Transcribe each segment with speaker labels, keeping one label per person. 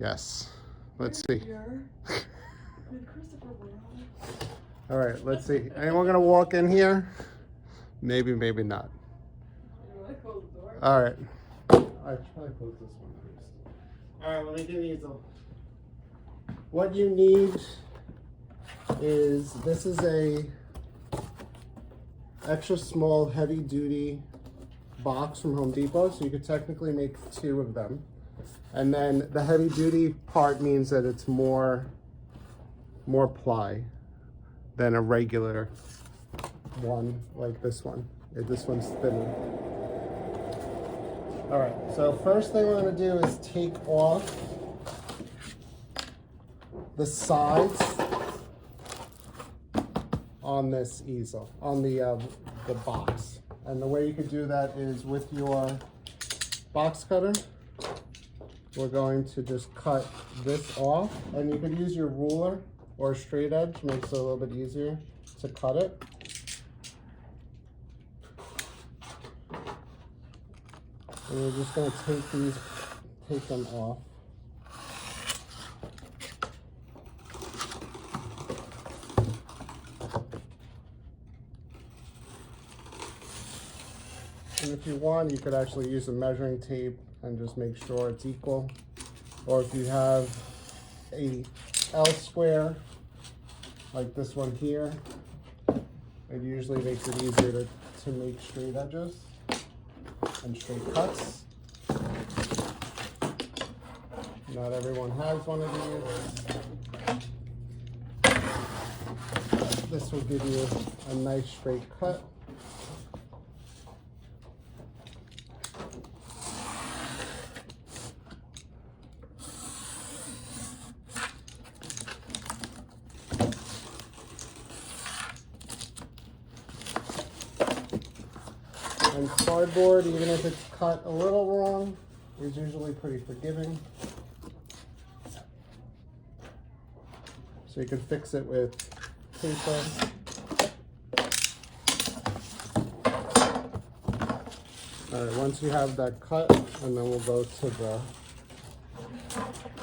Speaker 1: Yes. Let's see. All right, let's see. Anyone gonna walk in here? Maybe, maybe not. All right. I try to close this one first. All right, let me get Easel. What you need is, this is a extra small heavy duty box from Home Depot, so you could technically make 2 of them. And then the heavy duty part means that it's more ply than a regular one like this one. This one's thinner. All right, so first thing we're gonna do is take off the sides on this easel, on the box. And the way you could do that is with your box cutter. We're going to just cut this off, and you could use your ruler or a straight edge, makes it a little bit easier to cut it. And we're just going to take them off. And if you want, you could actually use a measuring tape and just make sure it's equal. Or if you have a L square, like this one here, it usually makes it easier to make straight edges and straight cuts. Not everyone has one of these. This will give you a nice straight cut. And cardboard, even if it's cut a little wrong, is usually pretty forgiving. So you can fix it with paper. All right, once you have that cut, and then we'll go to the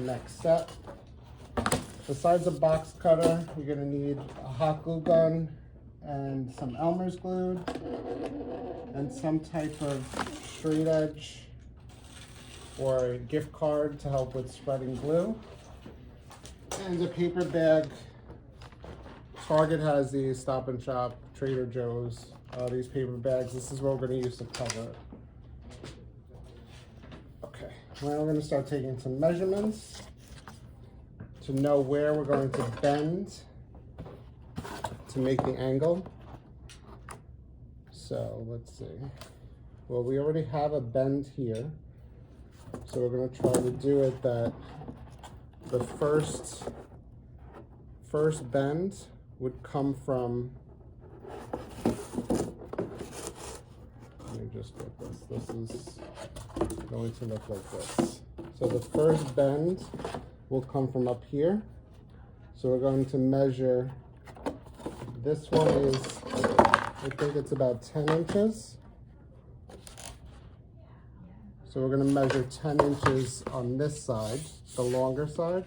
Speaker 1: next step. Besides a box cutter, you're gonna need a hot glue gun and some Elmer's glue and some type of straight edge or a gift card to help with spreading glue, and a paper bag. Target has these, Stop and Shop, Trader Joe's, these paper bags. This is what we're going to use to cover it. Okay, now we're going to start taking some measurements to know where we're going to bend to make the angle. So let's see. Well, we already have a bend here. So we're going to try to do it that the first bend would come from, let me just get this. This is going to look like this. So the first bend will come from up here. So we're going to measure, this one is, I think it's about 10 inches. So we're going to measure 10 inches on this side, the longer side.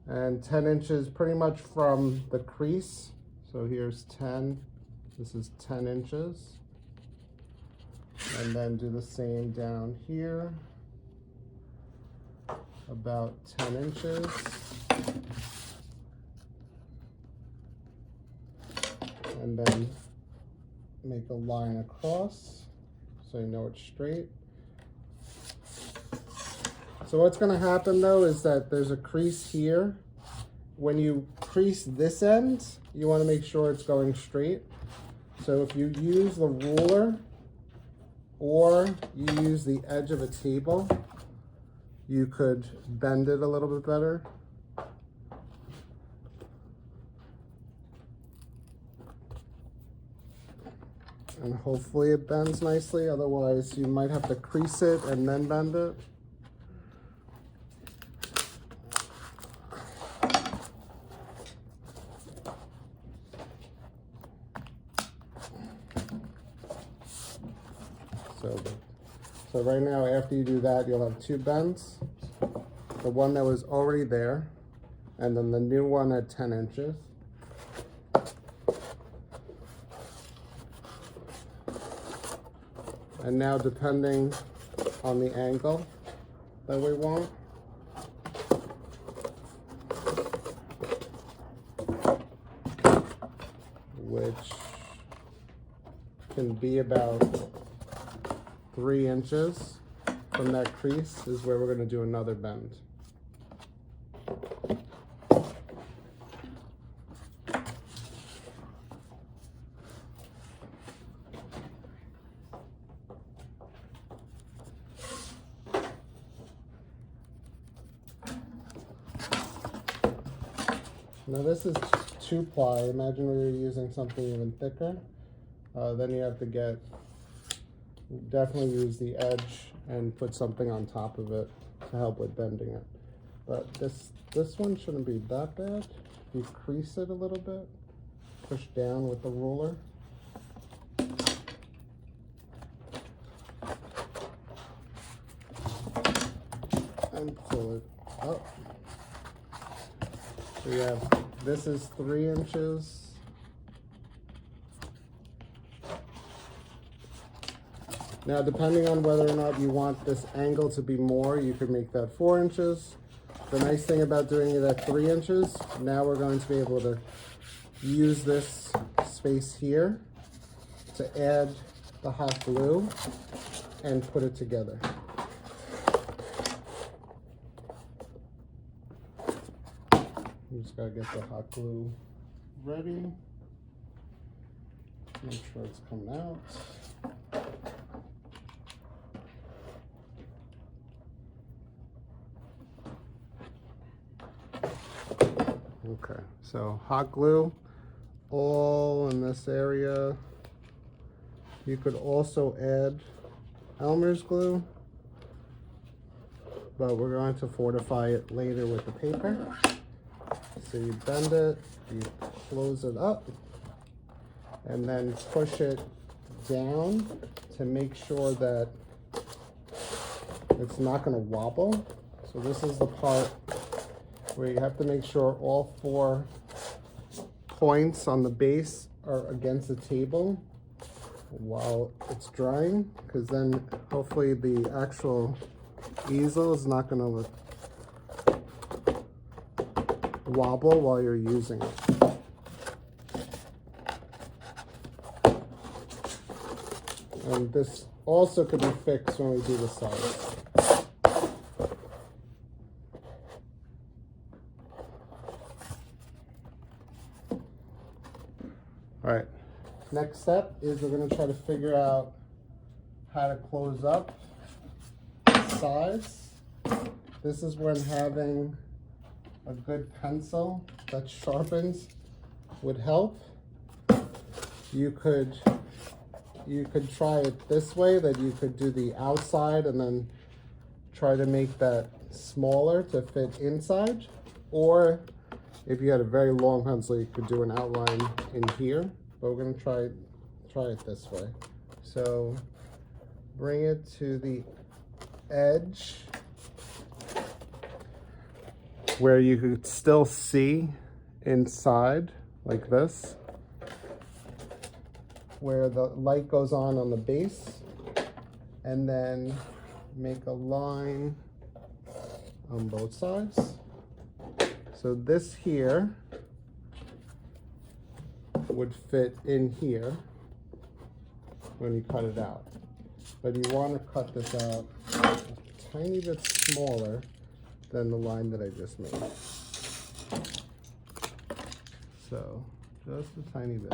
Speaker 1: And 10 inches pretty much from the crease. So here's 10, this is 10 inches. And then do the same down here, about 10 inches. And then make a line across so you know it's straight. So what's going to happen though is that there's a crease here. When you crease this end, you want to make sure it's going straight. So if you use the ruler or you use the edge of a table, you could bend it a little bit better. And hopefully it bends nicely, otherwise you might have to crease it and then bend it. So So right now, after you do that, you'll have two bends. The one that was already there, and then the new one at 10 inches. And now, depending on the angle that we want, which can be about 3 inches from that crease, is where we're going to do another bend. Now this is 2-ply. Imagine we were using something even thicker. Then you have to definitely use the edge and put something on top of it to help with bending it. But this one shouldn't be that bad. You crease it a little bit, push down with the ruler. And pull it up. So you have, this is 3 inches. Now, depending on whether or not you want this angle to be more, you could make that 4 inches. The nice thing about doing it at 3 inches, now we're going to be able to use this space here to add the hot glue and put it together. You just gotta get the hot glue ready. Make sure it's coming out. Okay, so hot glue all in this area. You could also add Elmer's glue, but we're going to fortify it later with the paper. So you bend it, you close it up, and then push it down to make sure that it's not going to wobble. So this is the part where you have to make sure all 4 points on the base are against the table while it's drying, because then hopefully the actual easel is not going to wobble while you're using it. And this also could be fixed when we do the sides. All right, next step is we're going to try to figure out how to close up the sides. This is when having a good pencil that sharpens would help. You could try it this way, that you could do the outside and then try to make that smaller to fit inside. Or if you had a very long pencil, you could do an outline in here, but we're gonna try it this way. So bring it to the edge where you could still see inside, like this, where the light goes on the base, and then make a line on both sides. So this here would fit in here when you cut it out, but you want to cut this out a tiny bit smaller than the line that I just made. So just a tiny bit.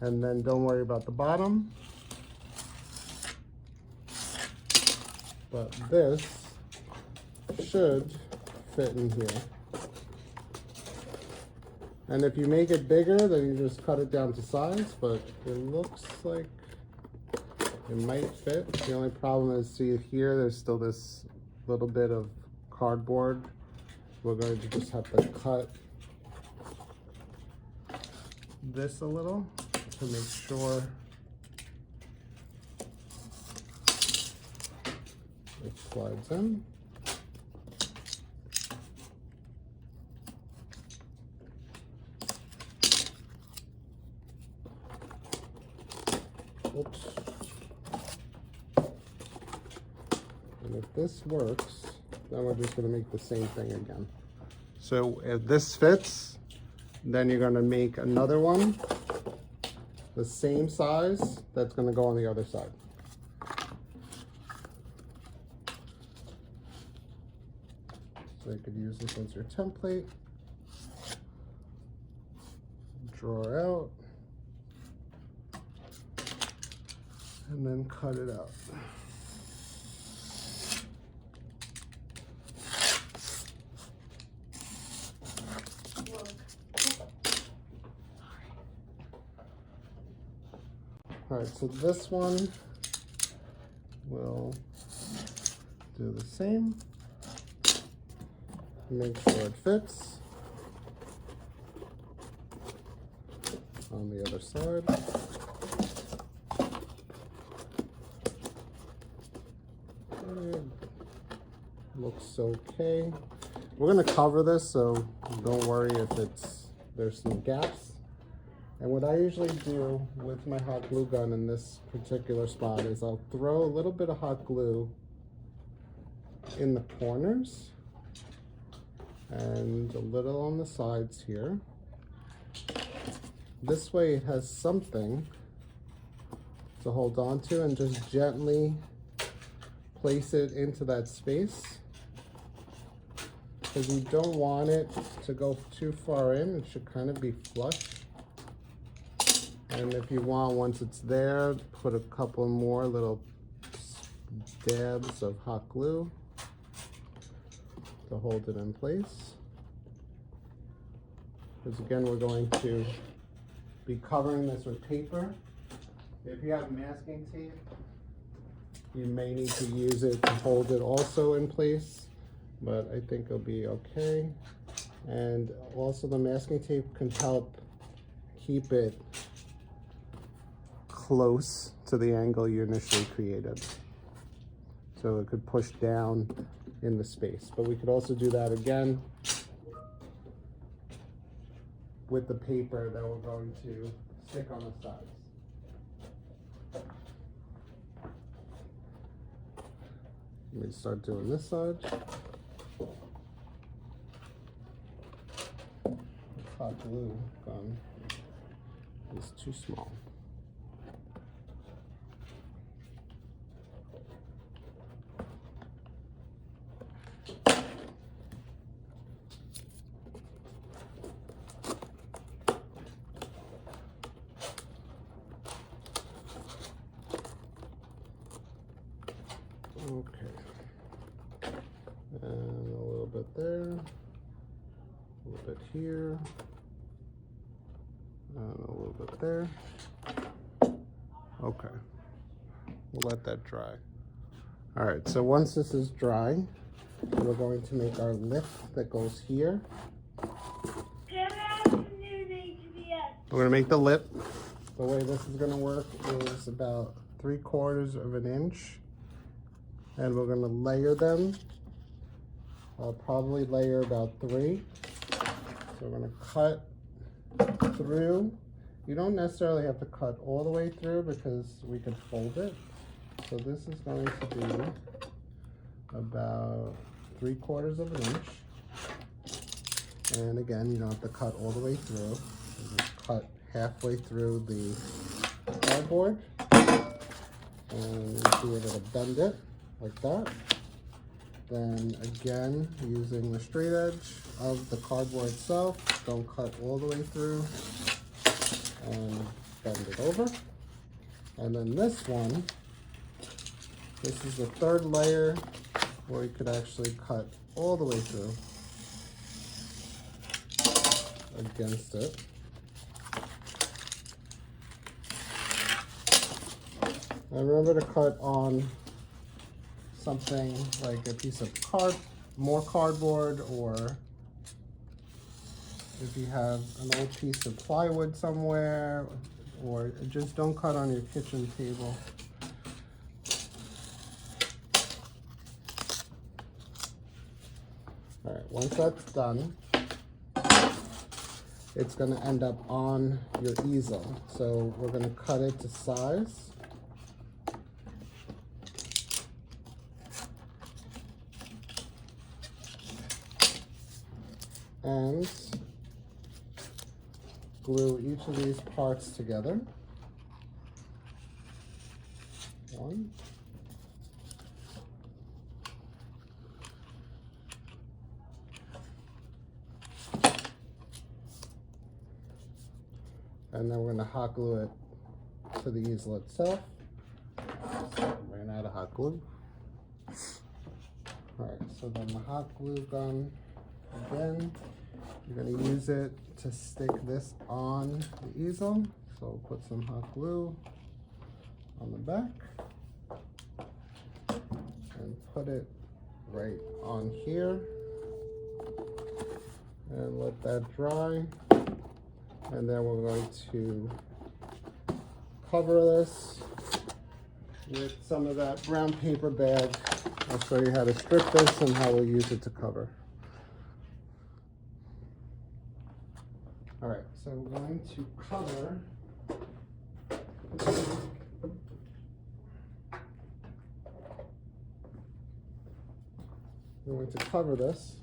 Speaker 1: And then don't worry about the bottom, but this should fit in here. And if you make it bigger, then you just cut it down to size, but it looks like it might fit. The only problem is, see here, there's still this little bit of cardboard. We're going to just have to cut this a little to make sure it slides in. Oops. And if this works, then we're just going to make the same thing again. So if this fits, then you're going to make another one the same size that's going to go on the other side. So you could use this as your template. Draw out. And then cut it out. All right, so this one will do the same. Make sure it fits on the other side. Looks okay. We're gonna cover this, so don't worry if there's some gaps. And what I usually do with my hot glue gun in this particular spot is I'll throw a little bit of hot glue in the corners and a little on the sides here. This way it has something to hold on to, and just gently place it into that space, because you don't want it to go too far in. It should kind of be flush. And if you want, once it's there, put a couple more little dabs of hot glue to hold it in place. Because again, we're going to be covering this with paper. If you have masking tape, you may need to use it to hold it also in place, but I think it'll be okay. And also the masking tape can help keep it close to the angle you initially created. So it could push down in the space. But we could also do that again with the paper that we're going to stick on the sides. Let me start doing this side. Hot glue gun is too small. Okay, and a little bit there, a little bit here, and a little bit there. Okay, we'll let that dry. All right, so once this is dry, we're going to make our lip that goes here. We're gonna make the lip. The way this is gonna work is about 3/4 of an inch. And we're gonna layer them. I'll probably layer about 3. So we're gonna cut through. You don't necessarily have to cut all the way through because we can fold it. So this is going to be about 3/4 of an inch. And again, you don't have to cut all the way through. You just cut halfway through the cardboard and be able to bend it like that. Then again, using the straight edge of the cardboard itself, don't cut all the way through, and bend it over. And then this one, this is the 3rd layer where you could actually cut all the way through against it. And remember to cut on something like a piece of more cardboard, or if you have an old piece of plywood somewhere, or just don't cut on your kitchen table. All right, once that's done, it's going to end up on your easel. So we're going to cut it to size. And glue each of these parts together. One. And then we're going to hot glue it to the easel itself. So ran out of hot glue. All right, so then the hot glue gun, again, you're going to use it to stick this on the easel. So put some hot glue on the back and put it right on here and let that dry. And then we're going to cover this with some of that brown paper bag. I'll show you how to strip this and how we'll use it to cover. All right, so we're going to cover this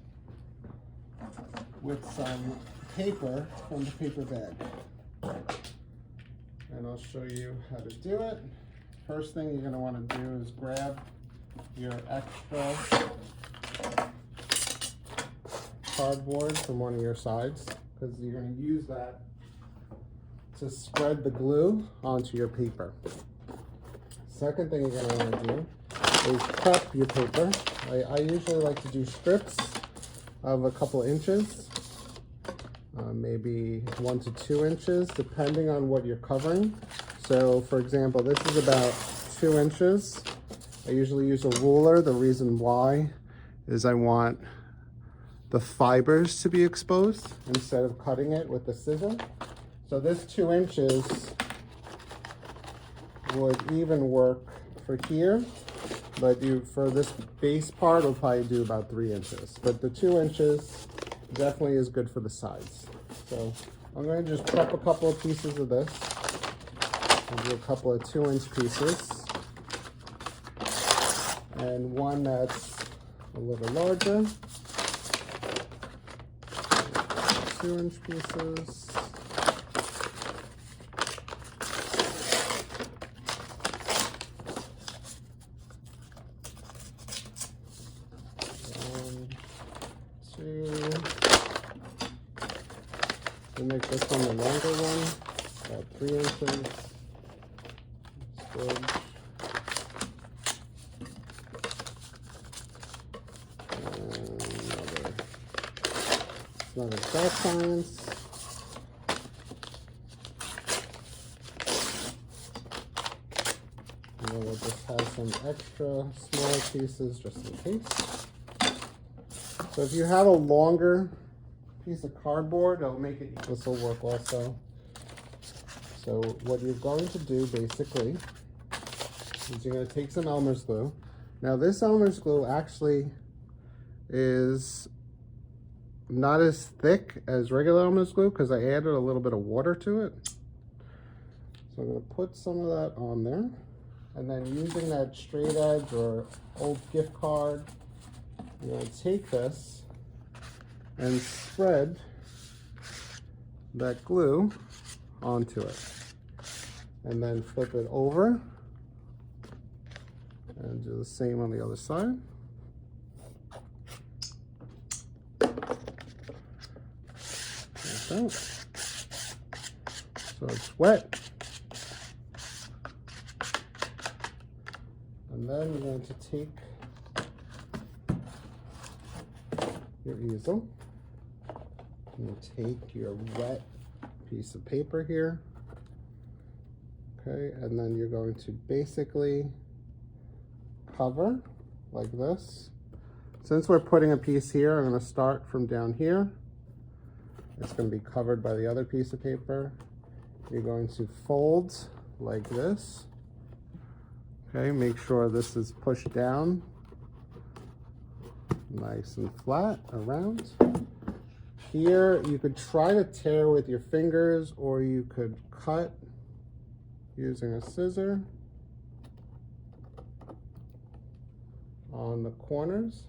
Speaker 1: with some paper from the paper bag. And I'll show you how to do it. First thing you're going to want to do is grab your extra cardboard from one of your sides, because you're going to use that to spread the glue onto your paper. Second thing you're going to want to do is prep your paper. I usually like to do strips of a couple inches, maybe 1 to 2 inches, depending on what you're covering. So for example, this is about 2 inches. I usually use a ruler. The reason why is I want the fibers to be exposed instead of cutting it with the scissor. So this 2 inches would even work for here, but for this base part, we'll probably do about 3 inches. But the 2 inches definitely is good for the sides. So I'm going to just prep a couple of pieces of this. I'll do a couple of 2-inch pieces and one that's a little larger. 2-inch pieces. We'll make this one the longer one, about 3 inches. That's good. And it's not exact science. And then we'll just have some extra smaller pieces just in case. So if you have a longer piece of cardboard, it'll make it, this will work also. So what you're going to do basically is you're going to take some Elmer's glue. Now this Elmer's glue actually is not as thick as regular Elmer's glue because I added a little bit of water to it. So I'm going to put some of that on there, and then using that straight edge or old gift card, I'm going to take this and spread that glue onto it, and then flip it over and do the same on the other side. Like that. So it's wet. And then you're going to take your easel. You take your wet piece of paper here, okay, and then you're going to basically cover like this Since we're putting a piece here, I'm going to start from down here. It's going to be covered by the other piece of paper. You're going to fold like this. Okay, make sure this is pushed down nice and flat around. Here, you could try to tear with your fingers, or you could cut using a scissor on the corners.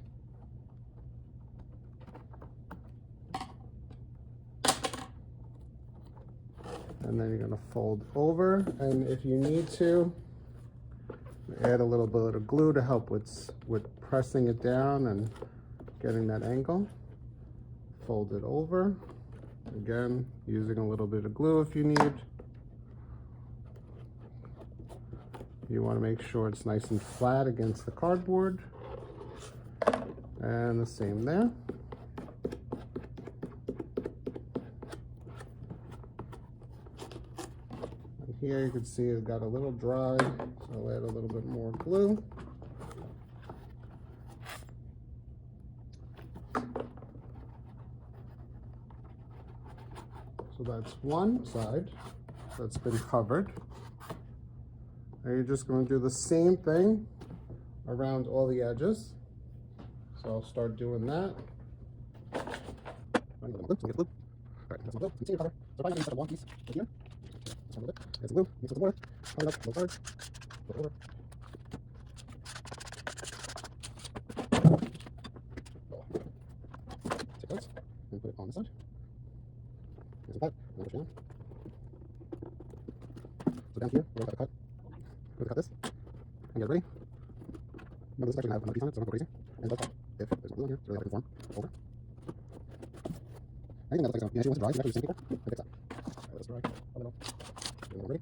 Speaker 1: And then you're going to fold over, and if you need to, add a little bit of glue to help with pressing it down and getting that angle. Fold it over, again using a little bit of glue if you need. You want to make sure it's nice and flat against the cardboard, and the same there. Here you can see it got a little dry, so I'll add a little bit more glue. So that's one side that's been covered. Now you're just going to do the same thing around all the edges. So I'll start doing that. There's glue, mix with water, hold it up, go hard, put it over. Take those and put it on the side. There's that, and push down. So down here, we're going to cut. We're going to cut this and get it ready. Remember, this is actually going to have another piece on it, so don't go crazy. And that's if there's glue in here, it's really hard to form. Over. Anything that looks like it's going to dry, you actually use sandpaper and fix that. Let this dry a little. Ready?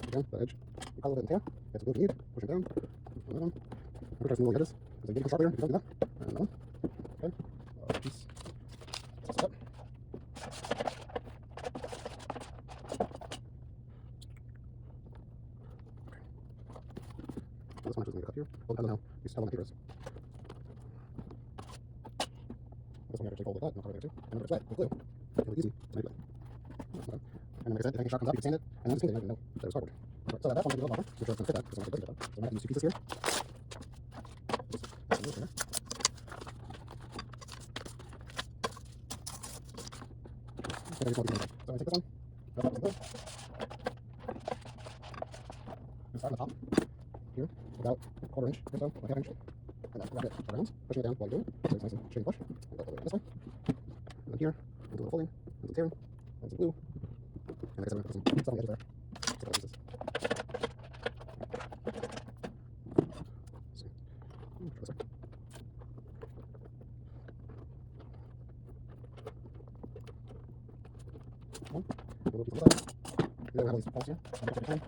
Speaker 1: Again, the edge. You cut a little bit in here. Get the glue if you need. Push it down. Another one. I'm going to try some little edges. Because they get even sharper here. You don't do that. And another one. Okay. Piece. Toss it up. This one just going to cut here. Well, depends on how you tell when the paper is. This one I actually folded that, and I'll cover it there too. And remember, it's wet with glue. It's really easy to manipulate. And then, like I said, if anything sharp comes up, you can sand it, and then just paint it. I didn't know that it was cardboard. Right, so that one might be a little longer. Make sure it's going to fit that, because it's going to fit that. So I might have to use two pieces here. Just glue here. And every small piece of glue. So I'm going to take this one, rub it up with some glue. And start on the top. Here, about a quarter inch or so, like half inch, and then wrap it around, pushing it down while you do it, so it's nice and straight and flush, and go all the way this way, and then here, and do a little folding, and some tearing, and some glue, and like I said, I'm going to put some stuff on the edges there, so that pieces. So, try this way. One, a little piece on the side, we don't have these poles here, so I'm going to take time,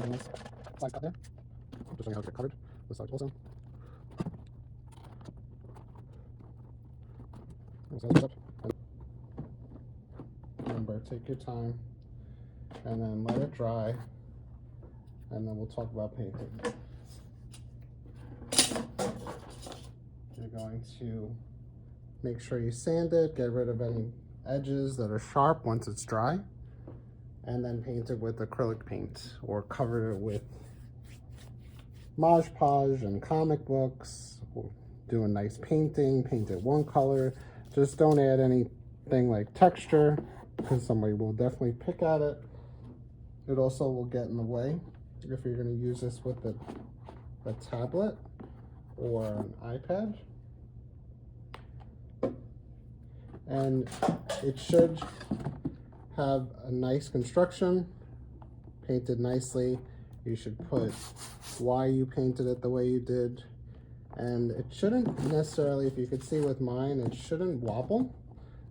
Speaker 1: and this size cut there. Just showing how to get covered this side also. Remember, take your time and then let it dry, and then we'll talk about painting. You're going to make sure you sand it, get rid of any edges that are sharp once it's dry, and then paint it with acrylic paint or cover it with Mod Podge and comic books. Do a nice painting, paint it one color. Just don't add anything like texture, because somebody will definitely pick at it. It also will get in the way if you're going to use this with a tablet or an iPad. And it should have a nice construction, painted nicely. You should put why you painted it the way you did. And it shouldn't necessarily, if you could see with mine, it shouldn't wobble.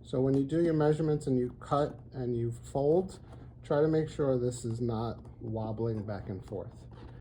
Speaker 1: So when you do your measurements and you cut and you fold, try to make sure this is not wobbling back and forth.